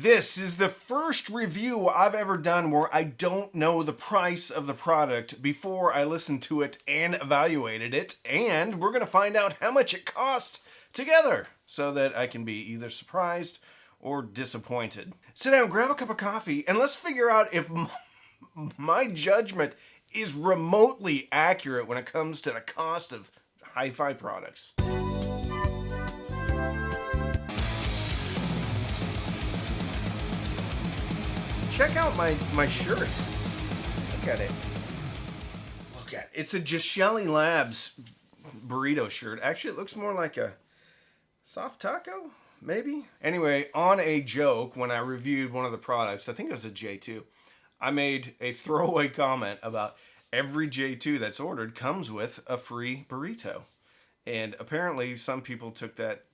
This is the first review I've ever done where I don't know the price of the product before I listened to it and evaluated it, and we're going to find out how much it costs together so that I can be either surprised or disappointed. Sit down, grab a cup of coffee, and let's figure out if my judgment is remotely accurate when it comes to the cost of hi-fi products. Check out my shirt. Look at it. Look at it. It's a Gishelli Labs burrito shirt. Actually, it looks more like a soft taco, maybe? Anyway, on a joke, when I reviewed one of the products, I think it was a J2, I made a throwaway comment about every J2 that's ordered comes with a free burrito. And apparently some people took that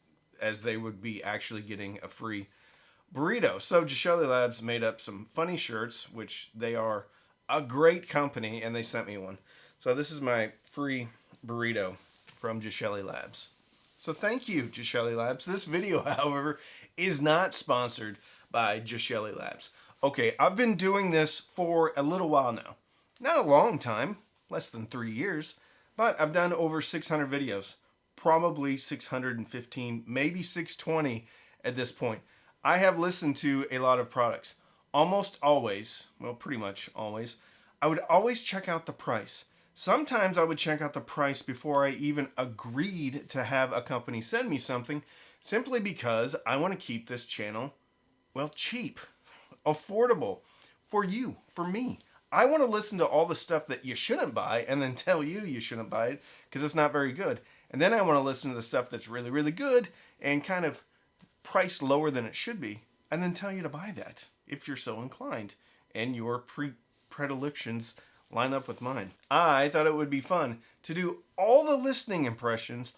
as they would be actually getting a free burrito. So Gishelli Labs made up some funny shirts, which they are a great company, and they sent me one. So this is my free burrito from Gishelli Labs. So thank you, Gishelli Labs. This video, however, is not sponsored by Gishelli Labs. Okay, I've been doing this for a little while now. Not a long time, less than 3 years, but I've done over 600 videos. Probably 615, maybe 620 at this point. I have listened to a lot of products. Almost always, well, pretty much always, I would always check out the price. Sometimes I would check out the price before I even agreed to have a company send me something, simply because I want to keep this channel, well, cheap, affordable for you, for me. I want to listen to all the stuff that you shouldn't buy and then tell you shouldn't buy it because it's not very good. And then I want to listen to the stuff that's really, really good and kind of priced lower than it should be, and then tell you to buy that if you're so inclined and your predilections line up with mine. I thought it would be fun to do all the listening impressions,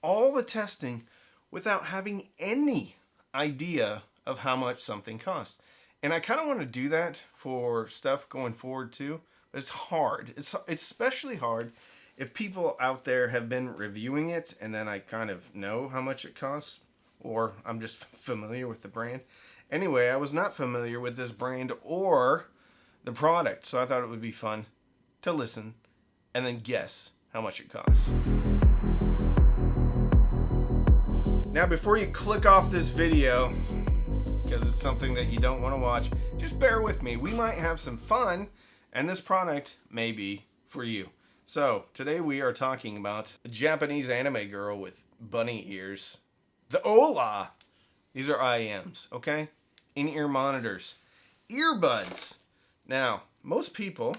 all the testing, without having any idea of how much something costs. And I kind of want to do that for stuff going forward too, but it's hard. It's especially hard if people out there have been reviewing it and then I kind of know how much it costs, or I'm just familiar with the brand. Anyway, I was not familiar with this brand or the product, so I thought it would be fun to listen and then guess how much it costs. Now, before you click off this video, because it's something that you don't want to watch, just bear with me. We might have some fun, and this product may be for you. So, today we are talking about a Japanese anime girl with bunny ears. The Ola. These are IEMs, okay? In-ear monitors. Earbuds. Now, most people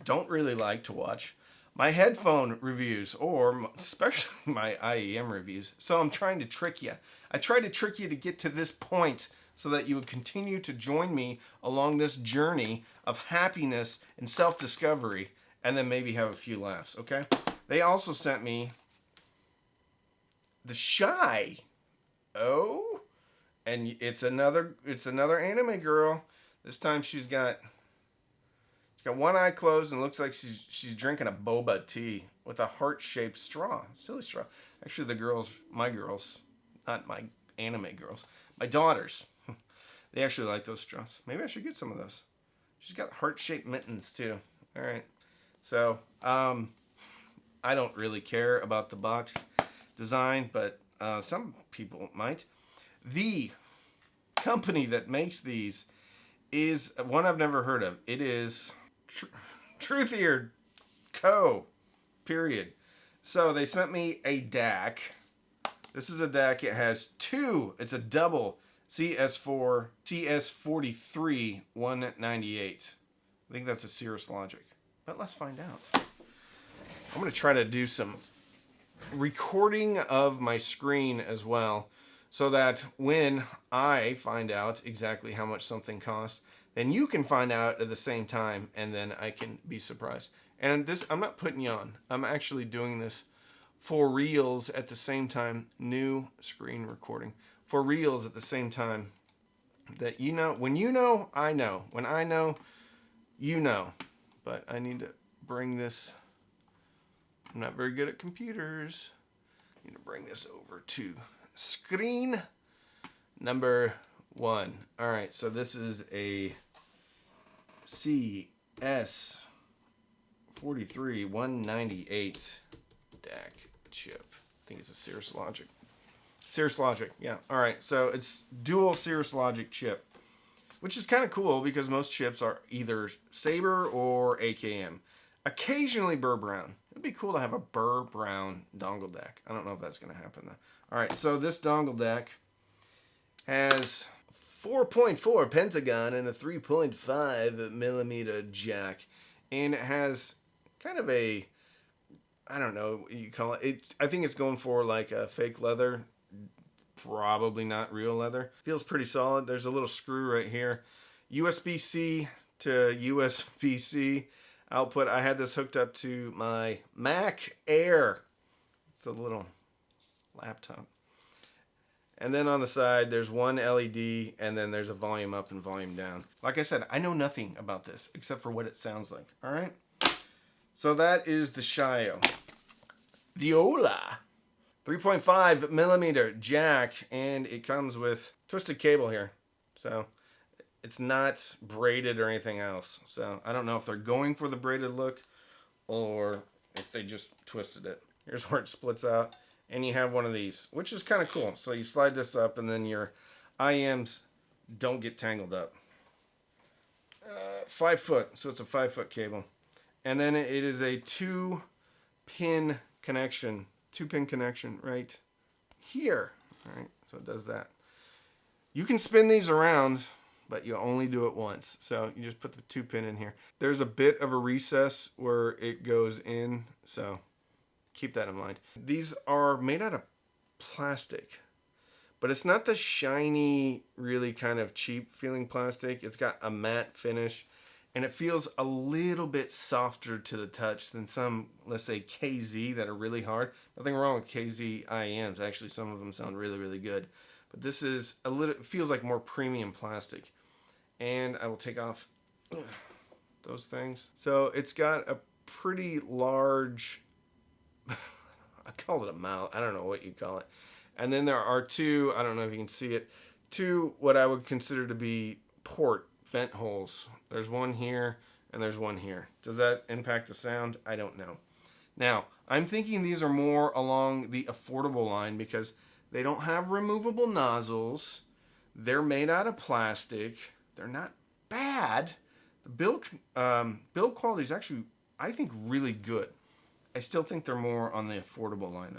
don't really like to watch my headphone reviews, or especially my IEM reviews. So I'm trying to trick you. I tried to trick you to get to this point so that you would continue to join me along this journey of happiness and self-discovery, and then maybe have a few laughs, okay? They also sent me the Shy. Oh, and it's another anime girl. This time she's got one eye closed and looks like she's drinking a boba tea with a heart-shaped straw. Silly straw. Actually, my girls, not my anime girls, my daughters, they actually like those straws. Maybe I should get some of those. She's got heart-shaped mittens too. All right. So, I don't really care about the box design, but some people might. The company that makes these is one I've never heard of. It is Truth Ear Co. Period. So they sent me a DAC. This is a DAC. It has two. It's a double CS4, CS43 198. I think that's a Cirrus Logic. But let's find out. I'm going to try to do some recording of my screen as well, so that when I find out exactly how much something costs, then you can find out at the same time, and then I can be surprised. And this, I'm not putting you on. I'm actually doing this for reals at the same time. New screen recording. For reals at the same time. That you know, when you know, I know. When I know, you know. But I need to bring this. I'm not very good at computers. I need to bring this over to screen number one. All right, so this is a CS43 198 DAC chip. I think it's a Cirrus Logic. Cirrus Logic, yeah. All right, so it's dual Cirrus Logic chip, which is kind of cool because most chips are either Sabre or AKM. Occasionally Burr Brown. It'd be cool to have a Burr Brown dongle DAC. I don't know if that's going to happen though. All right, so this dongle DAC has 4.4 pentagon and a 3.5 millimeter jack, and it has kind of a, I don't know what you call it. I think it's going for like a fake leather, probably not real leather. Feels pretty solid. There's a little screw right here. USB-C to USB-C output. I had this hooked up to my Mac Air. It's a little laptop. And then on the side, there's one LED, and then there's a volume up and volume down. Like I said, I know nothing about this except for what it sounds like. All right? So that is the Shio. The Ola. 3.5 millimeter jack, and it comes with twisted cable here. So it's not braided or anything else. So I don't know if they're going for the braided look or if they just twisted it. Here's where it splits out. And you have one of these, which is kind of cool. So you slide this up, and then your IMs don't get tangled up. 5 foot, so it's a 5 foot cable. And then it is a 2-pin connection. 2-pin connection right here. All right, so it does that. You can spin these around, but you only do it once. So you just put the 2-pin in here. There's a bit of a recess where it goes in, so keep that in mind. These are made out of plastic, but it's not the shiny, really kind of cheap feeling plastic. It's got a matte finish, and it feels a little bit softer to the touch than some, let's say, KZ that are really hard. Nothing wrong with KZ IEMs. Actually, some of them sound really, really good. But this is a little, it feels like more premium plastic. And I will take off those things. So it's got a pretty large, I call it a mouth. I don't know what you call it. And then there are two, I don't know if you can see it, two what I would consider to be port vent holes. There's one here and there's one here. Does that impact the sound? I don't know. Now, I'm thinking these are more along the affordable line because they don't have removable nozzles. They're made out of plastic. They're not bad. The build quality is actually, I think, really good. I still think they're more on the affordable line.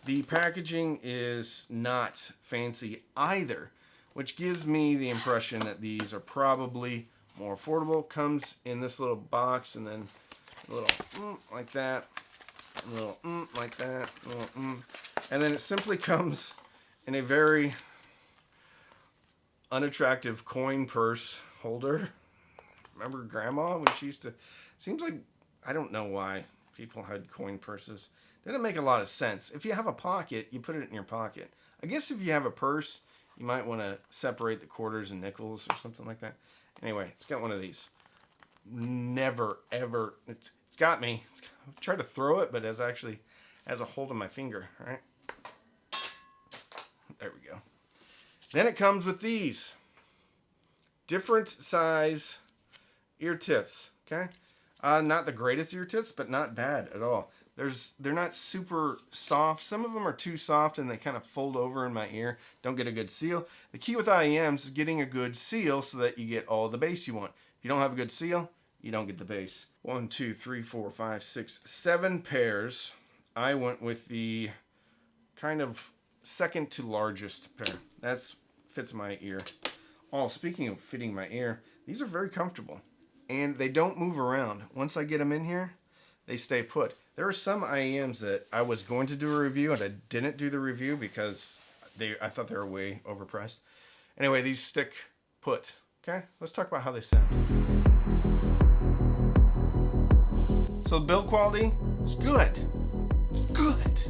The packaging is not fancy either, which gives me the impression that these are probably more affordable. Comes in this little box, and then a little like that, a little like that, a little and then it simply comes in a very unattractive coin purse holder. Remember Grandma when she used to? Seems like, I don't know why people had coin purses. They didn't make a lot of sense. If you have a pocket, you put it in your pocket. I guess if you have a purse, you might want to separate the quarters and nickels or something like that. Anyway, it's got one of these. Never, ever, it's got me. I tried to throw it, but it actually has a hold of my finger. All right. There we go. Then it comes with these different size ear tips. Okay. Not the greatest ear tips, but not bad at all. They're not super soft. Some of them are too soft and they kind of fold over in my ear. Don't get a good seal. The key with IEMs is getting a good seal so that you get all the bass you want. If you don't have a good seal, you don't get the bass. 1, 2, 3, 4, 5, 6, 7 pairs. I went with the kind of second to largest pair. That fits my ear. Oh, speaking of fitting my ear, these are very comfortable. And they don't move around. Once I get them in here, they stay put. There are some IEMs that I was going to do a review and I didn't do the review because I thought they were way overpriced. Anyway, these stick put. Okay, let's talk about how they sound. So the build quality is good. It's good.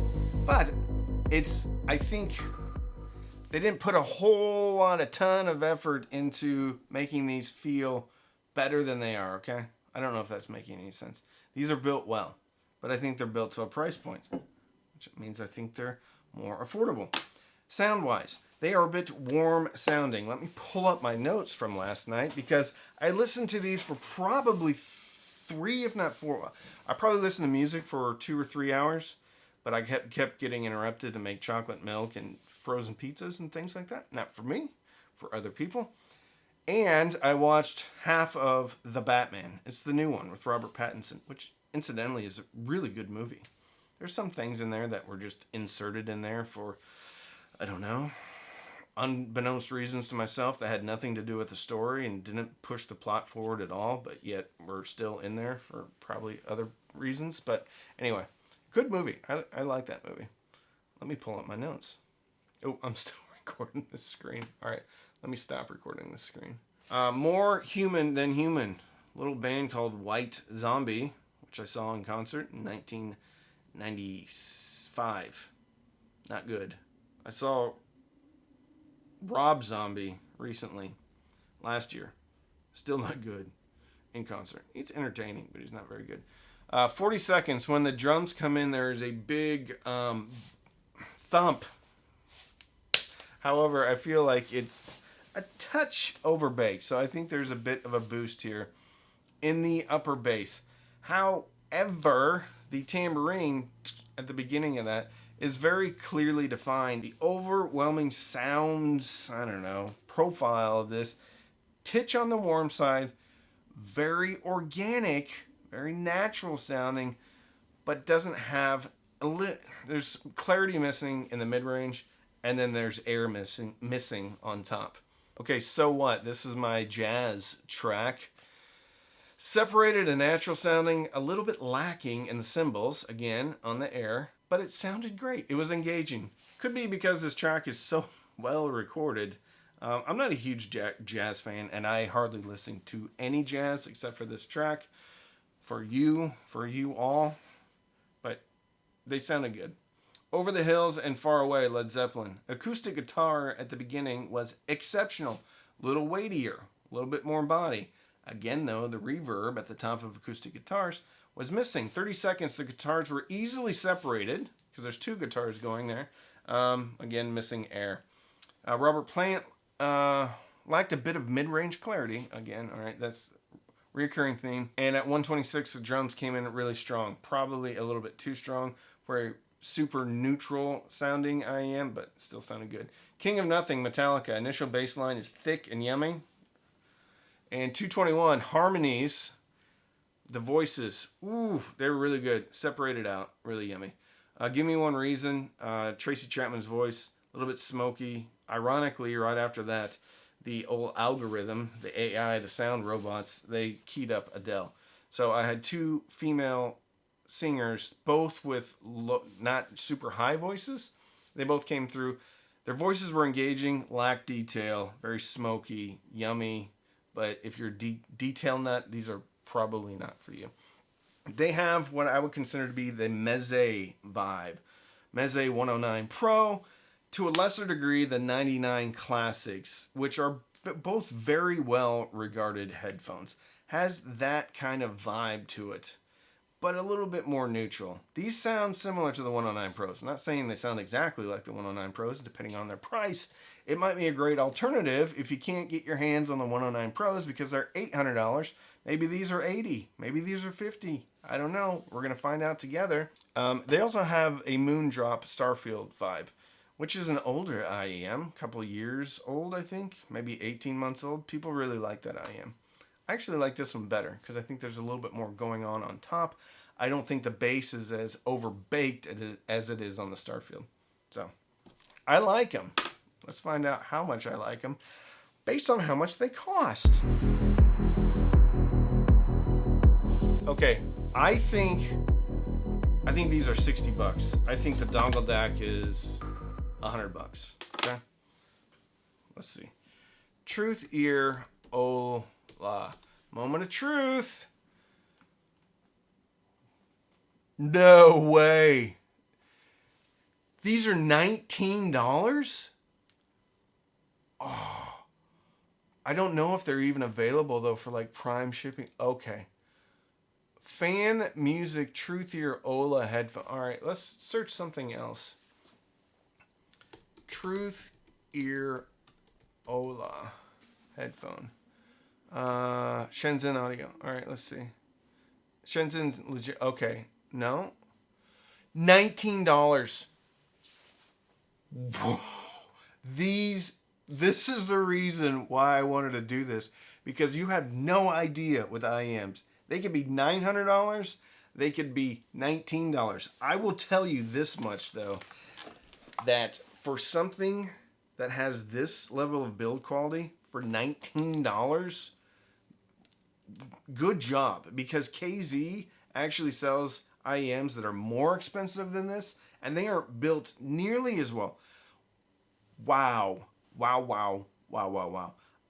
But I think they didn't put a whole lot, a ton of effort into making these feel better than they are, okay? I don't know if that's making any sense. These are built well, but I think they're built to a price point, which means I think they're more affordable. Sound-wise, They are a bit warm sounding. Let me pull up my notes from last night because I listened to these for probably 3, if not 4. I probably listened to music for 2 or 3 hours, but I kept getting interrupted to make chocolate milk and frozen pizzas and things like that. Not for me, for other people. And I watched half of The Batman. It's the new one with Robert Pattinson, which incidentally is a really good movie. There's some things in there that were just inserted in there for, I don't know, unbeknownst reasons to myself that had nothing to do with the story and didn't push the plot forward at all, but yet we're still in there for probably other reasons. But anyway, good movie. I like that movie. Let me pull up my notes. Oh, I'm still recording this screen. All right, let me stop recording this screen. More Human Than Human. A little band called White Zombie, which I saw in concert in 1995. Not good. I saw Rob Zombie recently, last year. Still not good in concert. He's entertaining, but he's not very good. 40 Seconds. When the drums come in, there is a big thump. However, I feel like it's a touch overbaked, so I think there's a bit of a boost here in the upper bass. However, the tambourine at the beginning of that is very clearly defined. The overwhelming sounds, I don't know, profile of this, titch on the warm side, very organic, very natural sounding, but doesn't have there's clarity missing in the mid-range, and then there's air missing on top. Okay, so what? This is my jazz track. Separated and natural sounding, a little bit lacking in the cymbals, again, on the air, but it sounded great. It was engaging. Could be because this track is so well recorded. I'm not a huge jazz fan, and I hardly listen to any jazz except for this track. For you all, but they sounded good. Over the Hills and Far Away, Led Zeppelin. Acoustic guitar at the beginning was exceptional. A little weightier, a little bit more body. Again, though, the reverb at the top of acoustic guitars was missing. 30 Seconds, the guitars were easily separated, because there's 2 guitars going there. Again, missing air. Robert Plant lacked a bit of mid-range clarity. Again, all right, that's a reoccurring theme. And at 126, the drums came in really strong. Probably a little bit too strong for a super neutral sounding IEM, but still sounded good. King of Nothing, Metallica. Initial bass line is thick and yummy. And 221, harmonies, the voices, ooh, they were really good. Separated out, really yummy. Give Me One Reason, Tracy Chapman's voice, a little bit smoky. Ironically, right after that, the old algorithm, the AI, the sound robots, they keyed up Adele. So I had 2 female singers, both with not super high voices. They both came through. Their voices were engaging, lacked detail, very smoky, yummy. But if you're a detail nut, these are probably not for you. They have what I would consider to be the Meze vibe. Meze 109 Pro, to a lesser degree the 99 Classics, which are both very well regarded headphones. Has that kind of vibe to it, but a little bit more neutral. These sound similar to the 109 Pros. I'm not saying they sound exactly like the 109 Pros, depending on their price. It might be a great alternative if you can't get your hands on the 109 Pros because they're $800. Maybe these are $80. Maybe these are $50. I don't know. We're going to find out together. They also have a Moondrop Starfield vibe, which is an older IEM, a couple of years old, I think, maybe 18 months old. People really like that IEM. I actually like this one better because I think there's a little bit more going on top. I don't think the bass is as overbaked as it is on the Starfield. So, I like them. Let's find out how much I like them based on how much they cost. Okay, I think these are $60. I think the dongle DAC is $100. Okay, let's see. Truth Ear Ola. Moment of truth. No way. These are $19? Oh, I don't know if they're even available though for like Prime shipping. Okay. Fan Music Truth Ear Ola headphone. All right, let's search something else. Truth ear Ola headphone. Shenzhen audio. All right, let's see. Shenzhen's legit. Okay, no. $19. This is the reason why I wanted to do this, because you have no idea with IEMs. They could be $900, they could be $19. I will tell you this much though, that for something that has this level of build quality for $19, good job, because KZ actually sells IEMs that are more expensive than this, and they aren't built nearly as well. Wow.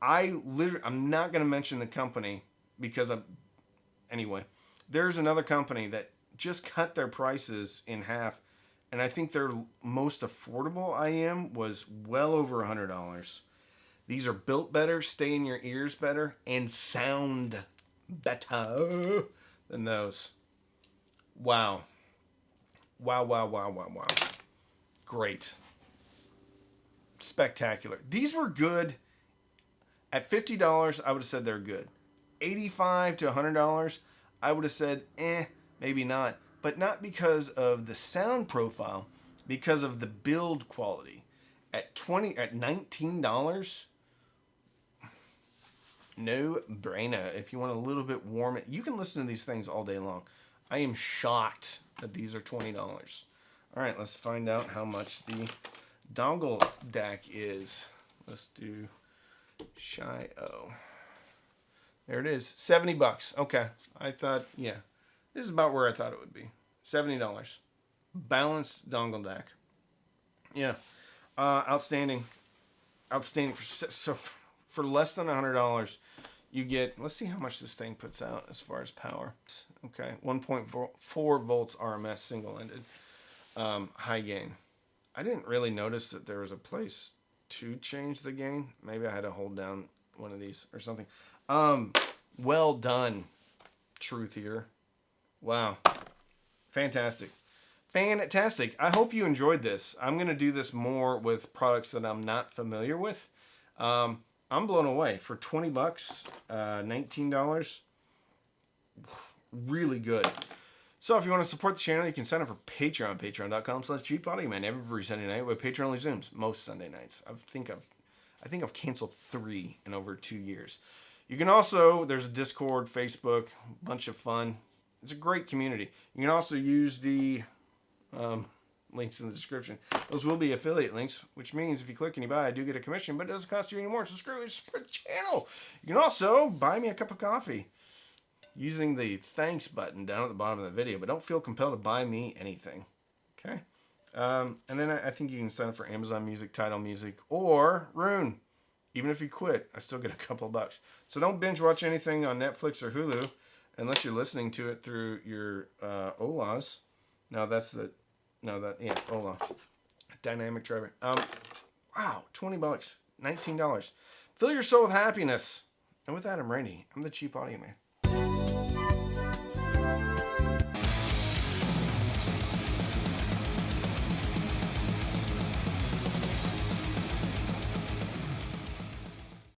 I'm not going to mention the company because anyway, there's another company that just cut their prices in half, and I think their most affordable IEM was well over $100. These are built better, stay in your ears better, and sound better than those. Wow. Great. Spectacular. These were good. At $50, I would have said they're good. $85 to $100, I would have said, maybe not. But not because of the sound profile, because of the build quality. At $19, no brainer. If you want a little bit warm, you can listen to these things all day long. I am shocked that these are $20. All right, let's find out how much the dongle DAC is. Let's do Shy-O. There it is, $70. Okay, I thought, yeah, this is about where I thought it would be. $70. Balanced dongle DAC. Yeah, outstanding. For less than $100, you get, let's see how much this thing puts out as far as power. Okay, 1.4 volts RMS single-ended, high gain. I didn't really notice that there was a place to change the gain. Maybe I had to hold down one of these or something. Well done, Truth here. Wow. Fantastic. I hope you enjoyed this. I'm going to do this more with products that I'm not familiar with. I'm blown away. For $20, $19, really good. So if you want to support the channel, you can sign up for Patreon, patreon.com/cheapaudioman. Every Sunday night with Patreon only Zooms. Most Sunday nights. I think I've canceled 3 in over 2 years. You can also, there's a Discord, Facebook, bunch of fun. It's a great community. You can also use the links in the description. Those will be affiliate links, which means if you click and you buy, I do get a commission, but it doesn't cost you any more. So screw it, support the channel. You can also buy me a cup of coffee using the thanks button down at the bottom of the video, but don't feel compelled to buy me anything. Okay? And then I think you can sign up for Amazon Music, Tidal Music, or Rune. Even if you quit, I still get a couple of bucks. So don't binge watch anything on Netflix or Hulu unless you're listening to it through your Olas. Ola. Dynamic driver. Wow, $20, $19. Fill your soul with happiness. And with that, I'm Randy. I'm the Cheap Audio Man.